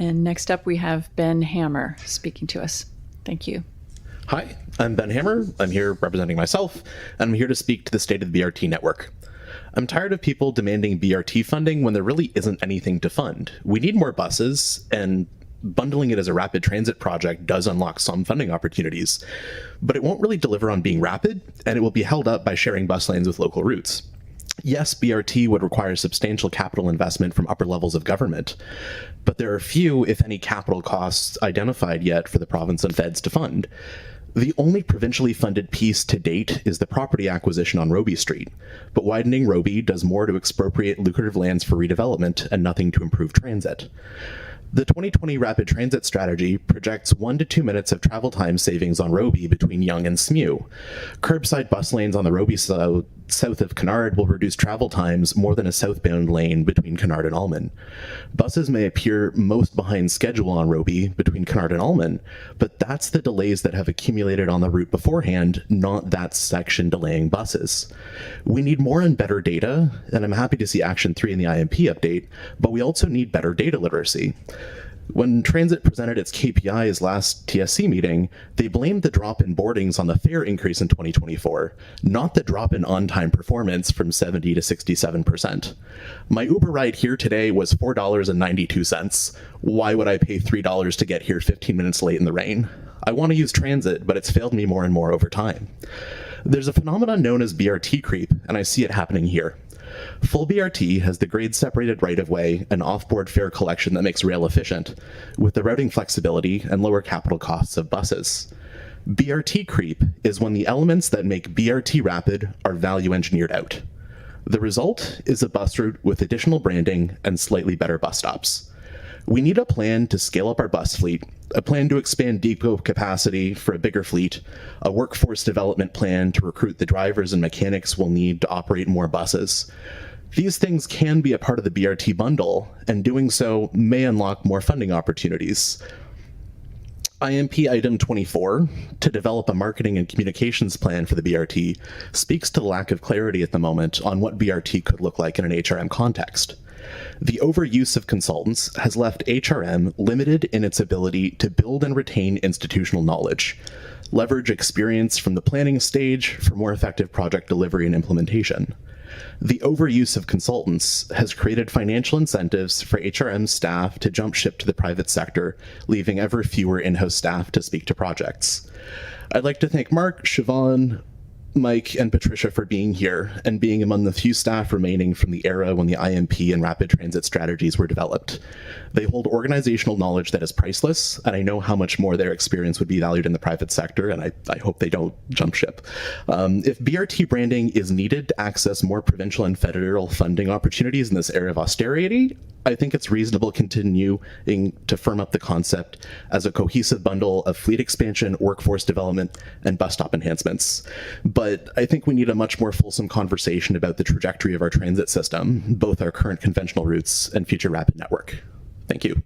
And next up, we have Ben Hammer speaking to us. Thank you. Hi, I'm Ben Hammer. I'm here representing myself, and I'm here to speak to the state of the BRT network. I'm tired of people demanding BRT funding when there really isn't anything to fund. We need more buses, and bundling it as a rapid transit project does unlock some funding opportunities, but it won't really deliver on being rapid, and it will be held up by sharing bus lanes with local routes. Yes, BRT would require substantial capital investment from upper levels of government, but there are few, if any, capital costs identified yet for the province and feds to fund. The only provincially funded piece to date is the property acquisition on Robie Street, but widening Robie does more to expropriate lucrative lands for redevelopment and nothing to improve transit. The 2020 Rapid Transit Strategy projects 1 to 2 minutes of travel time savings on Robie between Yonge and Smew. Curbside bus lanes on the Robie south of Kennard will reduce travel times more than a southbound lane between Kennard and Alman. Buses may appear most behind schedule on Robie between Kennard and Alman, but that's the delays that have accumulated on the route beforehand, not that section delaying buses. We need more and better data, and I'm happy to see Action 3 in the IMP update, but we also need better data literacy. When Transit presented its KPIs last TSC meeting, they blamed the drop in boardings on the fare increase in 2024, not the drop in on-time performance from 70 to 67%. My Uber ride here today was $4.92. Why would I pay $3 to get here 15 minutes late in the rain? I want to use transit, but it's failed me more and more over time. There's a phenomenon known as BRT creep, and I see it happening here. Full BRT has the grade-separated right-of-way and off-board fare collection that makes rail efficient, with the routing flexibility and lower capital costs of buses. BRT creep is when the elements that make BRT rapid are value engineered out. The result is a bus route with additional branding and slightly better bus stops. We need a plan to scale up our bus fleet, a plan to expand depot capacity for a bigger fleet, a workforce development plan to recruit the drivers and mechanics we'll need to operate more buses. These things can be a part of the BRT bundle, and doing so may unlock more funding opportunities. IMP item 24, to develop a marketing and communications plan for the BRT, speaks to the lack of clarity at the moment on what BRT could look like in an HRM context. The overuse of consultants has left HRM limited in its ability to build and retain institutional knowledge, leverage experience from the planning stage for more effective project delivery and implementation. The overuse of consultants has created financial incentives for HRM staff to jump ship to the private sector, leaving ever fewer in-house staff to speak to projects. I'd like to thank Mark, Siobhan, Mike, and Patricia for being here and being among the few staff remaining from the era when the IMP and rapid transit strategies were developed. They hold organizational knowledge that is priceless, and I know how much more their experience would be valued in the private sector, and I hope they don't jump ship. If BRT branding is needed to access more provincial and federal funding opportunities in this era of austerity, I think it's reasonable continuing to firm up the concept as a cohesive bundle of fleet expansion, workforce development, and bus stop enhancements. But I think we need a much more fulsome conversation about the trajectory of our transit system, both our current conventional routes and future rapid network. Thank you.